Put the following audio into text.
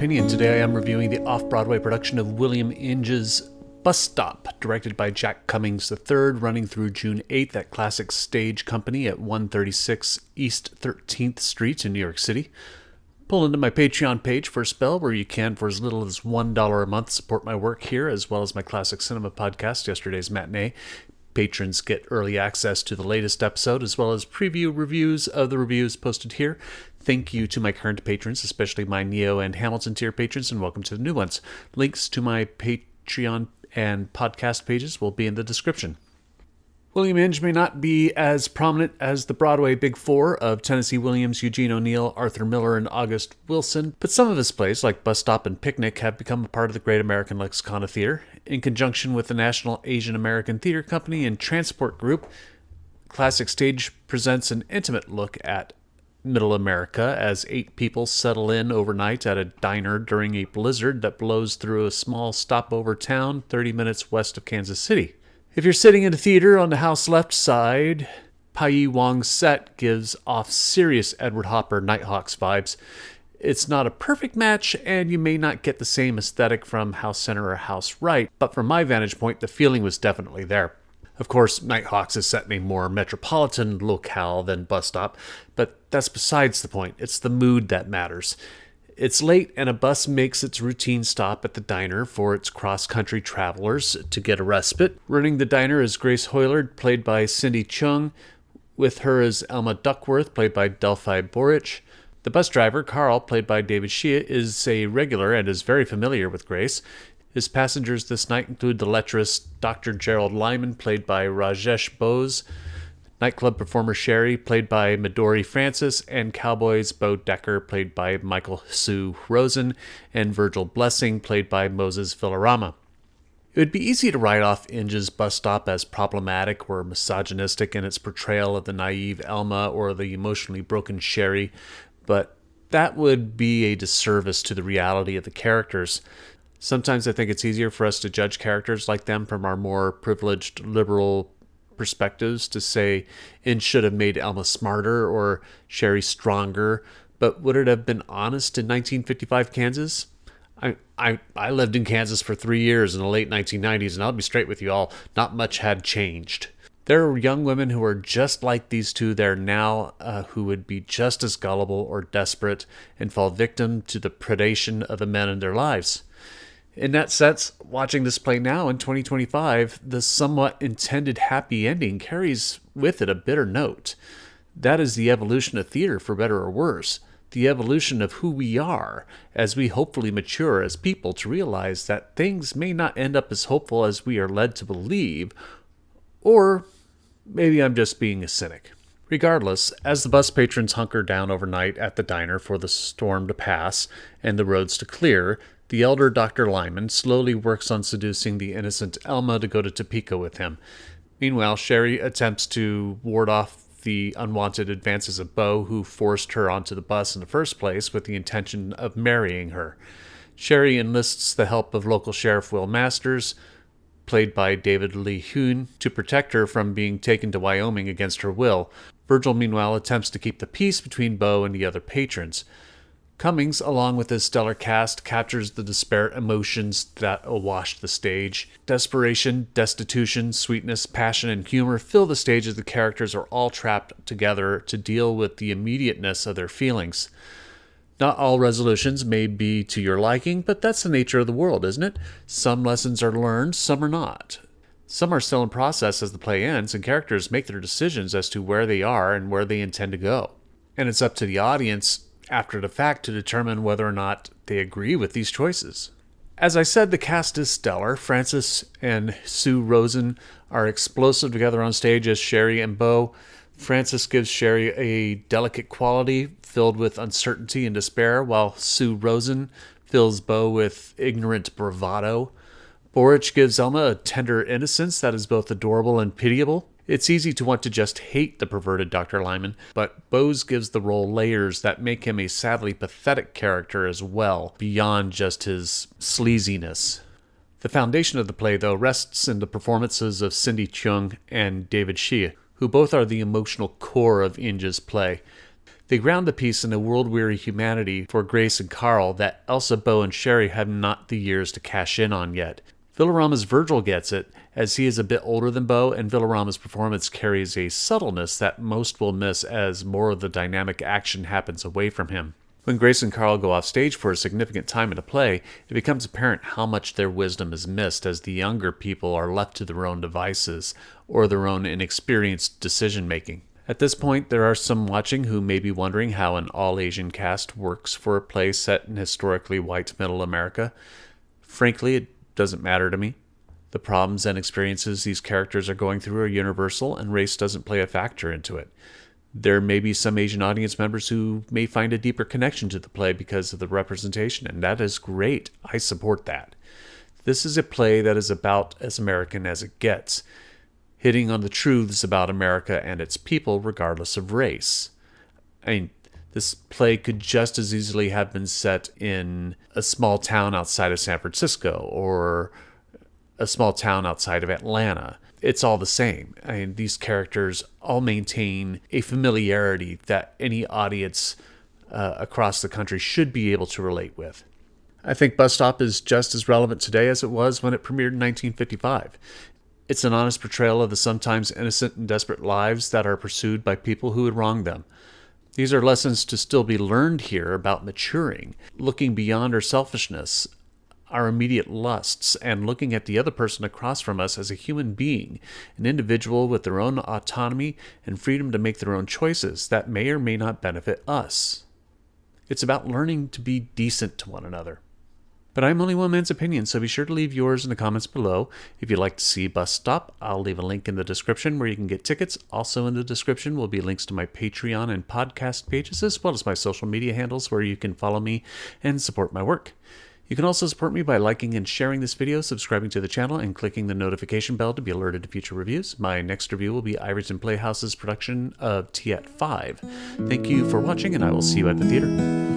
Opinion. Today I am reviewing the off-Broadway production of William Inge's Bus Stop, directed by Jack Cummings III, running through June 8th at Classic Stage Company at 136 East 13th Street in New York City. Pull into my Patreon page for a spell where you can, for as little as $1 a month, support my work here, as well as my classic cinema podcast, Yesterday's Matinee. Patrons get early access to the latest episode, as well as preview reviews of the reviews posted here. Thank you to my current patrons, especially my Neo and Hamilton tier patrons, and welcome to the new ones. Links to my Patreon and podcast pages will be in the description. William Inge may not be as prominent as the Broadway Big Four of Tennessee Williams, Eugene O'Neill, Arthur Miller, and August Wilson, but some of his plays, like Bus Stop and Picnic, have become a part of the Great American Lexicon of Theater. In conjunction with the National Asian American Theater Company and Transport Group, Classic Stage presents an intimate look at Middle America as 8 people settle in overnight at a diner during a blizzard that blows through a small stopover town 30 minutes west of Kansas City. If you're sitting in a theater on the house left side, Peiyi Wong's set gives off serious Edward Hopper Nighthawks vibes. It's not a perfect match, and you may not get the same aesthetic from house center or house right, but from my vantage point, the feeling was definitely there. Of course, Nighthawks is set in a more metropolitan locale than Bus Stop, but that's besides the point. It's the mood that matters. It's late, and a bus makes its routine stop at the diner for its cross-country travelers to get a respite. Running the diner is Grace Hoylard, played by Cindy Cheung. With her is Elma Duckworth, played by Delphi Borich. The bus driver, Carl, played by David Shea, is a regular and is very familiar with Grace. His passengers this night include the lecherous Dr. Gerald Lyman, played by Rajesh Bose, nightclub performer Cherie, played by Midori Francis, and Cowboys Bo Decker, played by Michael Sue Rosen, and Virgil Blessing, played by Moses Villarama. It would be easy to write off Inge's Bus Stop as problematic or misogynistic in its portrayal of the naive Elma or the emotionally broken Cherie, but that would be a disservice to the reality of the characters. Sometimes I think it's easier for us to judge characters like them from our more privileged liberal perspectives, to say Inge should have made Elma smarter or Cherie stronger, but would it have been honest in 1955 Kansas? I lived in Kansas for 3 years in the late 1990s, and I'll be straight with you all, not much had changed. There are young women who are just like these two there now, who would be just as gullible or desperate and fall victim to the predation of the men in their lives. In that sense, watching this play now in 2025, the somewhat intended happy ending carries with it a bitter note. That is the evolution of theater, for better or worse. The evolution of who we are, as we hopefully mature as people to realize that things may not end up as hopeful as we are led to believe, or maybe I'm just being a cynic. Regardless, as the bus patrons hunker down overnight at the diner for the storm to pass and the roads to clear, the elder Dr. Lyman slowly works on seducing the innocent Elma to go to Topeka with him. Meanwhile, Cherie attempts to ward off the unwanted advances of Bo, who forced her onto the bus in the first place with the intention of marrying her. Cherie enlists the help of local Sheriff Will Masters, played by David Lee Huynh, to protect her from being taken to Wyoming against her will. Virgil, meanwhile, attempts to keep the peace between Bo and the other patrons. Cummings, along with his stellar cast, captures the disparate emotions that awash the stage. Desperation, destitution, sweetness, passion, and humor fill the stage as the characters are all trapped together to deal with the immediateness of their feelings. Not all resolutions may be to your liking, but that's the nature of the world, isn't it? Some lessons are learned, some are not. Some are still in process as the play ends, and characters make their decisions as to where they are and where they intend to go. And it's up to the audience after the fact to determine whether or not they agree with these choices. As I said, the cast is stellar. Francis and Sue Rosen are explosive together on stage as Cherie and Bo. Francis gives Cherie a delicate quality filled with uncertainty and despair, while Sue Rosen fills Bo with ignorant bravado. Borich gives Elma a tender innocence that is both adorable and pitiable. It's easy to want to just hate the perverted Dr. Lyman, but Bose gives the role layers that make him a sadly pathetic character as well, beyond just his sleaziness. The foundation of the play, though, rests in the performances of Cindy Cheung and David Shea, who both are the emotional core of Inge's play. They ground the piece in a world-weary humanity for Grace and Carl that Elsa, Bo, and Cherie have not the years to cash in on yet. Villarama's Virgil gets it, as he is a bit older than Bo, and Villarama's performance carries a subtleness that most will miss as more of the dynamic action happens away from him. When Grace and Carl go off stage for a significant time in a play, it becomes apparent how much their wisdom is missed as the younger people are left to their own devices or their own inexperienced decision-making. At this point, there are some watching who may be wondering how an all-Asian cast works for a play set in historically white middle America. Frankly, it doesn't matter to me. The problems and experiences these characters are going through are universal, and race doesn't play a factor into it. There may be some Asian audience members who may find a deeper connection to the play because of the representation, and that is great. I support that. This is a play that is about as American as it gets, hitting on the truths about America and its people regardless of race. I mean, this play could just as easily have been set in a small town outside of San Francisco or a small town outside of Atlanta. It's all the same. I mean, these characters all maintain a familiarity that any audience across the country should be able to relate with. I think Bus Stop is just as relevant today as it was when it premiered in 1955. It's an honest portrayal of the sometimes innocent and desperate lives that are pursued by people who had wronged them. These are lessons to still be learned here about maturing, looking beyond our selfishness, our immediate lusts, and looking at the other person across from us as a human being, an individual with their own autonomy and freedom to make their own choices that may or may not benefit us. It's about learning to be decent to one another. But I'm only one man's opinion, so be sure to leave yours in the comments below. If you'd like to see Bus Stop, I'll leave a link in the description where you can get tickets. Also in the description will be links to my Patreon and podcast pages, as well as my social media handles where you can follow me and support my work. You can also support me by liking and sharing this video, subscribing to the channel, and clicking the notification bell to be alerted to future reviews. My next review will be Iverson Playhouse's production of Tea at 5. Thank you for watching, and I will see you at the theater.